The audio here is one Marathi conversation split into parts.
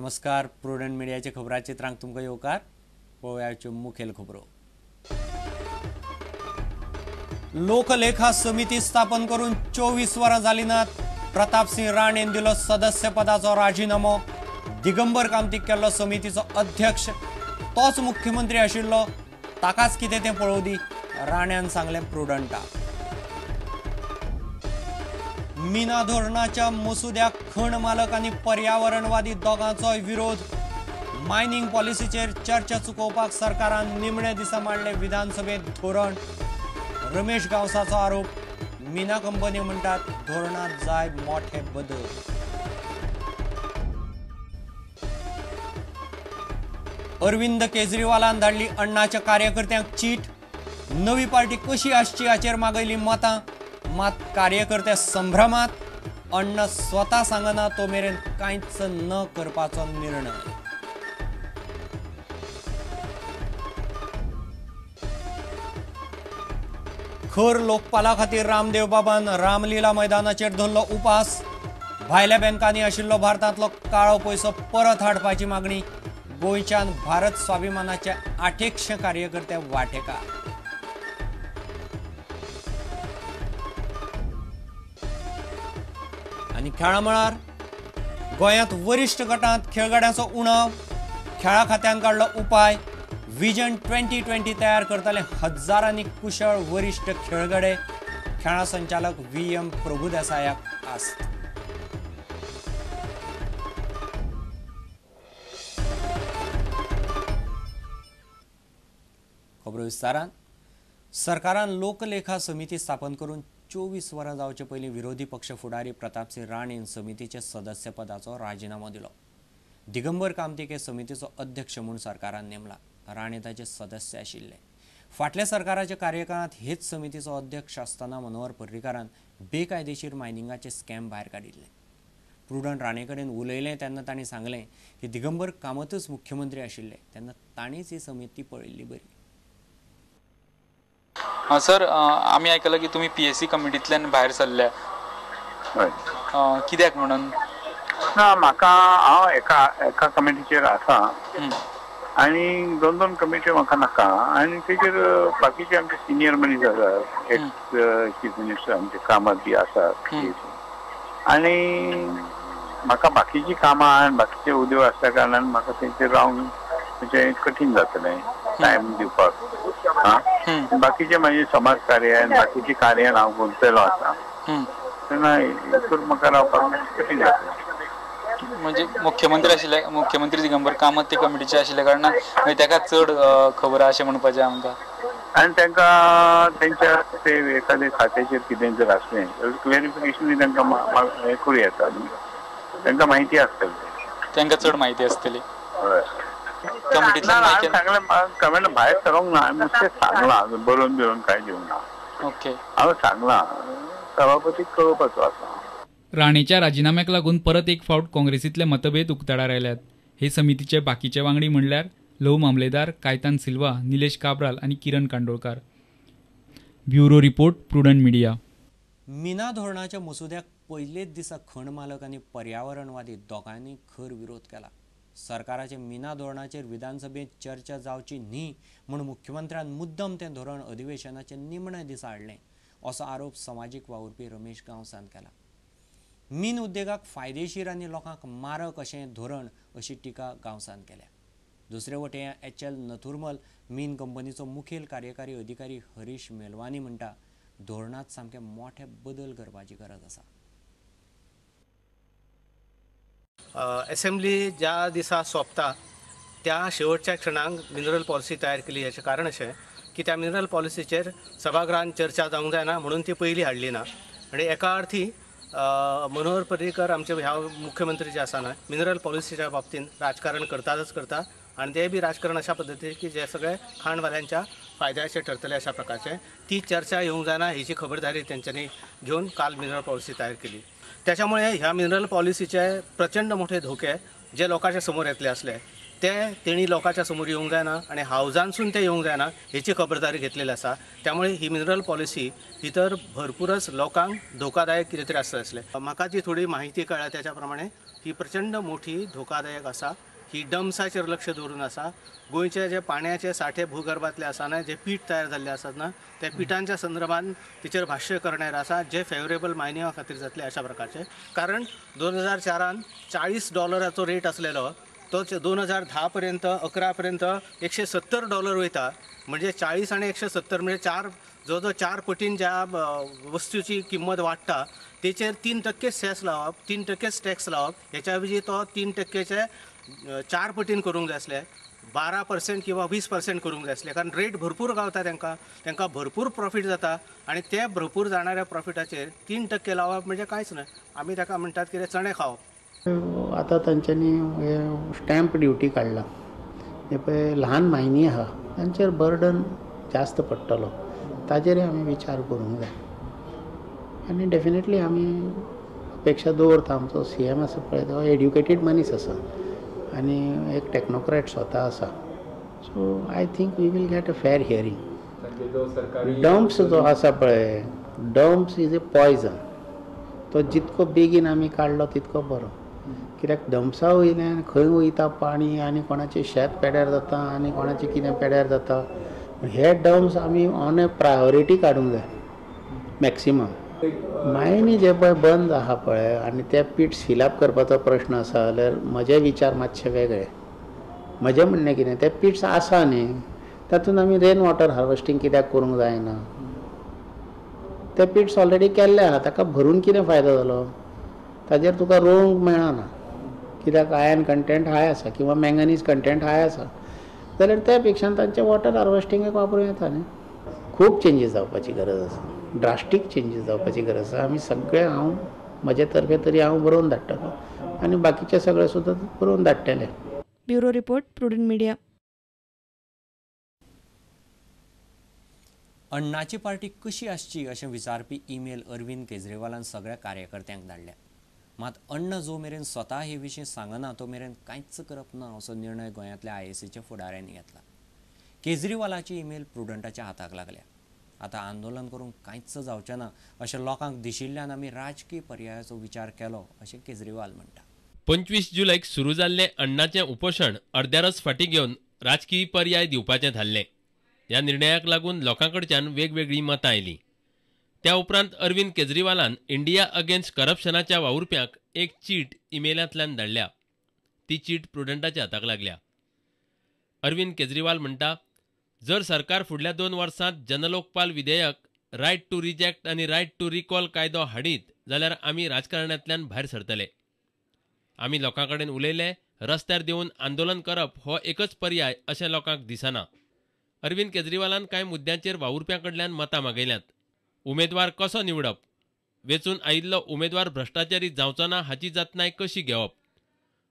नमस्कार. प्रुडंट मीडियाचे खबरां चित्रांक तुमकां येवकार. पळोवया मुखेल खबरो. लोकलेखा समिती स्थापन करून 24 वरां जाली नात. प्रताप सिंह राणेन दिलो सदस्य पदाचो राजीनामो. दिगंबर कामतीक केल्लो समितीचो अध्यक्ष. तोच मुख्यमंत्री आशिल्लो, ताकाच कितें तें पळोवं दी, राण्यान सांगलें प्रुडंटा. मीना धोरणाच्या मसुद्याक खण मालक आनी पर्यावरणवादी दोगांचोय विरोध. मायनिंग पॉलिसीचेर चर्चा चुकोवपाक सरकारान निमणे दिसा मांडले विधानसभेत धोरण. रमेश गांवसाचो आरोप. मीना कंपनी म्हणटात धोरणात जाय मोठे बदल. अरविंद केजरीवालान धाडली अण्णाच्या कार्यकर्त्यांक चीट. नवी पार्टी कशी आसची हाचेर मागयली मतां. मात कार्यकर्ते संभ्रमात. अण्णा स्वता सांगना तो मेरेन कांयच न करपाचो निर्णय. खर लोकपाला खातीर रामदेव बाबान रामलीला मैदानाचेर धरलो उपास. भायल्या बँकांनी आशिल्लो भारतांतलो काळो पयसो परत हाडपाची मागणी. गोंयच्यान भारत स्वाभिमानाचे 800 कार्यकर्ते वांटेकार. आनी खेळा मळार गोंयांत वरिश्ठ गटांत खेळगड्यांचो उणाव. खेळा खात्यान काडलो उपाय. विजन 2020 तयार करतले हजारांनी कुशळ वरिश्ठ खेळगडे. खेळा संचालक VM प्रभुदेसायाक आस्त. खबरो विस्तारान. सरकारान लोकलेखा समिती स्थापन करून 24 वरां जावचे पयलीं विरोधी पक्ष फुडारी प्रताप सिंह राणेन समितीचे सदस्य पदाचो राजीनामो दिलो. दिगंबर कामतीक हे समितीचो अध्यक्ष म्हूण सरकारान नेमला. राणे ताचे सदस्य आशिल्ले. फाटल्या सरकाराच्या कार्यकाळांत हेच समितीचो अध्यक्ष आसतना मनोहर पर्रीकारान बेकायदेशीर मायनिंगाचे स्कॅम भायर काडिल्ले. प्रुडंट राणे कडेन उलयलें तेन्ना तांणी सांगलें की दिगंबर कामतच मुख्यमंत्री आशिल्ले तेन्ना तांणीच ही समिती पळयल्ली बरी. सर, आम्ही ऐकलं की तुम्ही PSC कमिटींतल्यान भायर सरल्या. कित्याक म्हणून? ना, म्हाका हांव एका कमिटीचेर आसा आनी दोन कमिटी म्हाका नाका. आनी तेजेर बाकीचे आमचे सिनियर मनीस आसात, एक्स चीफ मिनिस्टर आमचे कामत बी आसात. आनी म्हाका बाकीची कामां आनी बाकीचे उद्योग आसल्या कारणान म्हाका तेंचेर रावन म्हणजे कठीण जातलें टायम दिवपाक. बाकीचे म्हणजे समाज कार्य आनी बाकीची कार्यान हांव गुंतलेलो आसा तेन्ना हेतून म्हाका रावपाक कठीण जातलें. म्हणजे मुख्यमंत्री दिगंबर कामत ते कमिटीचे आशिल्ल्या कारणान ताका चड खबर अशें म्हणपाचें आमकां. आनी तांकां तेंच्या ते एखाद्या खात्याचेर कितें जर आसलें क्लॅरिफिकेशन तांकां हें करूं येता न्ही, तांकां म्हायती आसतली, तांकां चड म्हायती आसतली. कमिटींतल्यान भायर सरोंक ना. नुस्तें सांगलां, बरोवन बिरोवन कांय दिवंक ना. ओके, हांव सांगलां, सभापतीक कळोवपाचो आसा. राणेच्या राजीनाम्याक लागून परत एक फावट काँग्रेसींतले मतभेद उक्ताडार आयल्यात. हे समितीचे बाकीचे वांगडी म्हणल्यार लव मामलेदार, कायतान सिल्वा, निलेश काब्राल आनी Kiran Kandolkar. Bureau report, Prudent Media. मीना धोरणाच्या मसुद्याक पयलेच दिसा खण मालक आनी पर्यावरणवादी दोगांनी खर विरोध केला. सरकाराचे मीना धोरणाचेर विधानसभेत चर्चा जावची न्ही म्हूण मुख्यमंत्र्यान मुद्दम तें धोरण अधिवेशनाचे निमणे दिसा हाडलें असो आरोप समाजीक वावुरपी रमेश गांवसान केला. मीन उद्देगाक फायदेशीर आनी लोकांक मारक अशें धोरण अशी टिका गांवसान केल्या. दुसरे वटेन HL नथुरमल मीन कंपनीचो मुखेल कार्यकारी अधिकारी हरीश मेलवानी म्हणटा धोरणात सामके मोठे बदल करपाची गरज आसा. असेंब्ली ज्या दिसा सोंपता त्या शेवटच्या क्षणाक मिनरल पॉलिसी तयार केली. हेचें कारण अशें की त्या मिनरल पॉलिसीचेर सभागृहांत चर्चा जावंक जायना म्हणून ती पयलीं हाडली ना. आनी एका अर्थी मनोहर पर्रीकर आमचे ह्या मुख्यमंत्री जे आसा मिनरल पॉलिसीच्या बाबतींत राजकारण करता आनी ते बी राजकारण अशा पद्दतीन की जे सगळे खाणवाल्यांच्या फायद्याचे ठरतले अशा प्रकारचे. ती चर्चा येवंक जायना हेची खबरदारी तेंच्यांनी घेवन काल मिनरल पॉलिसी तयार केली. त्याच्यामुळे ह्या मिनरल पॉलिसीचे प्रचंड मोठे धोके जे लोकांच्या समोर येतले असले तेणी लोकांच्या समोर येवंक जायना आनी हावजानसून ते येवंक जायना हेची खबरदारी घेतलेली आसा. त्यामुळे ही मिनरल पॉलिसी ही तर भरपूरच लोकांक धोकादायक कितें तरी आसता असलें. म्हाका जी थोडी माहिती कळ्ळ्या त्याच्या प्रमाणे ही प्रचंड मोठी धोकादायक आसा. ही डम्प्साचेर लक्ष दवरून आसा. गोंयचे जे पाण्याचे साठे भूगर्भातले आसा ना, जे पीठ तयार जाल्ले आसात ना, त्या पिठांच्या संदर्भात तिचेर भाष्य करणार आसा, जे फेवरेबल मायनिंगा खातीर जातले अशा प्रकारचे. कारण 2004 $40 रेट असलेलो तो 2010 पर्यंत 11 पर्यंत $170 वयता. म्हणजे 40 आणि 170 म्हणजे जवळजवळ 4 पटीन ज्या वस्तूची किंमत वाडटा तेचेर 3% सेस लावप, 3% टॅक्स लावप. ह्याच्या ऐवजी तो 3%चे 4 पटीन करूंक जाय आसले, 12% किंवा 20% करूंक जाय आसले. कारण रेट भरपूर गावता तांकां भरपूर प्रॉफीट जाता आनी ते भरपूर जाणाऱ्या प्रॉफिटाचेर 3% लावप म्हणजे कांयच न्हय. आमी ताका म्हणटात कितें चणे खावप. आता तांच्यांनी हे स्टॅम्प ड्युटी काडला, हे पळय ल्हान मायनी आहा तांचेर बर्डन जास्त पडटलो, ताजेर आमी विचार करूंक जाय. आनी डेफिनेटली आमी अपेक्षा दवरता. आमचो CM आसा पळय तो एड्युकेटेड मनीस आसा आनी एक टेक्नोक्रेट स्वता आसा. So I think we will get a fair hearing. डम्प्स जो आसा पळय, डम्प्स इज ए पॉयझन. तो जितको बेगीन आमी काडलो तितको बरो. कित्याक डम्प्सा वयल्यान खंय वयता पाणी आनी कोणाचें शेत पेड्यार जाता आनी कोणाचें कितें पेड्यार जाता. हे डम्प्स आमी ऑन ए प्रायोरिटी काडूंक जाय मॅक्सिमम. मायनी जे पळय बंद आहा पळय आनी ते पीठ सिलअप करपाचो प्रश्न आसा जाल्यार म्हजे विचार मातशे वेगळे. म्हजें म्हणणें कितें, ते पीट्स आसा न्ही, तातूंत आमी रेन वॉटर हार्वेस्टिंग कित्याक करूंक जायना. ते पीट्स ऑलरेडी केल्ले आहा, ताका भरून कितें फायदो जालो. ताजेर तुका रोवंक मेळना कित्याक आयर्न कंटेंट हाय आसा किंवा मँगनीज कंटेंट हाय आसा. जाल्यार त्या पेक्षा तांचे वॉटर हार्वेस्टिंगेक वापरूं येता न्ही. खूब चेंजीस जावपाची गरज आसा, ड्रास्टीक चेंजीस जावपाची गरज आसा. आमी सगळे, हांव म्हजे तर्फे तरी हांव बरोवन धाडटलो आनी बाकीचे सगळे सुद्दां बरोवन धाडटले. Bureau report, Prudent Media. अण्णाची पार्टी कशी आसची अशें विचारपी ईमेल अरविंद केजरीवालान सगळ्या कार्यकर्त्यांक धाडल्या. मात अण्णा जो मेरेन स्वता हे विशीं सांगना तो मेरेन कांयच करप ना असो निर्णय गोंयांतल्या IACच्या फुडाऱ्यांनी घेतला. केजरीवालाची ईमेल प्रुडंटाच्या हाताक लागल्या. आता आंदोलन करूंक कांयच जावचें ना अशें लोकांक दिशिल्ल्यान आमी राजकीय पर्यायाचो विचार केलो अशें केजरीवाल म्हणटा. 25 जुलैक सुरू जाल्लें अण्णाचें उपोशण अर्द्यारच फाटीं घेवन राजकीय पर्याय दिवपाचें थारलें. ह्या निर्णयाक लागून लोकांकडच्यान वेगवेगळीं मतां आयलीं. त्या उपरांत अरविंद केजरीवालान इंडिया अगेन्स्ट करप्शनाच्या वावुरप्यांक एक चीट ईमेलांतल्यान धाडल्या. ती चीट प्रुडंटाच्या हाताक लागल्या. अरविंद केजरीवाल म्हणटा, जर सरकार फुडल्या 2 वर्सांत जनलोकपाल विधेयक, रायट टू रिजेक्ट आनी रायट टू रिकॉल कायदो हाडीत जाल्यार आमी राजकारणांतल्यान भायर सरतले. आमी लोकां कडेन उलयले, रस्त्यार देवून आंदोलन करप हो एकच पर्याय अशें लोकांक दिसना. अरविंद केजरीवालान कांय मुद्द्यांचेर वावुरप्यां कडल्यान मतां मागयल्यांत. उमेदवार कसो निवडप, वेचून आयिल्लो उमेदवार भ्रश्टाचारी जावचो ना हाची जतनाय कशी घेवप.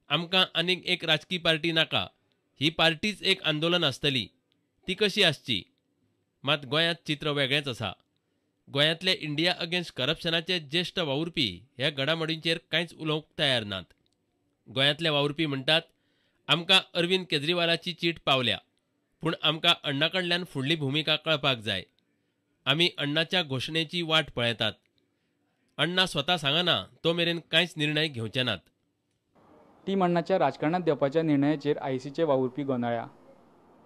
आमकां आनीक एक राजकीय पार्टी नाका, ही पार्टीच एक आंदोलन आसतली, ती कशी आसची. मात गोंयांत चित्र वेगळेंच आसा. गोंयांतले इंडिया अगेन्स्ट करप्शनाचे ज्येश्ठ वावुरपी ह्या घडामोडींचेर कांयच उलोवंक तयार नात. गोंयांतले वावुरपी म्हणटात, आमकां अरविंद केजरीवालाची चीट पावल्या, पूण आमकां अण्णा कडल्यान फुडली भुमिका कळपाक जाय. आमी अण्णाच्या घोशणेची वाट पळयतात. अण्णा स्वता सांगना तो मेरेन कांयच निर्णय घेवचे नात. टीम अण्णाच्या राजकारणात देवपाच्या निर्णयाचेर IACचे वावुरपी गोंधळ्या.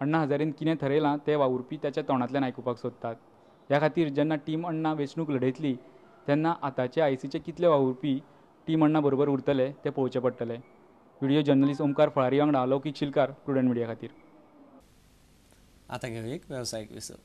अण्णा हजारेन कितें थरयलां तें वावुरपी त्याच्या तोंडांतल्यान आयकुपाक सोदतात. ह्या खातीर जेन्ना टीम अण्णा वेंचणूक लढयतली तेन्ना आतांचे IACचे कितले वावुरपी टीम अण्णा बरोबर उरतले तें पळोवचें पडटलें. व्हिडिओ जर्नलिस्ट ओमकार फळारी वांगडा लौकीक शिलकार, प्रुडंट मिडिया खातीर. आता घेऊ एक वेवसायीक विसर.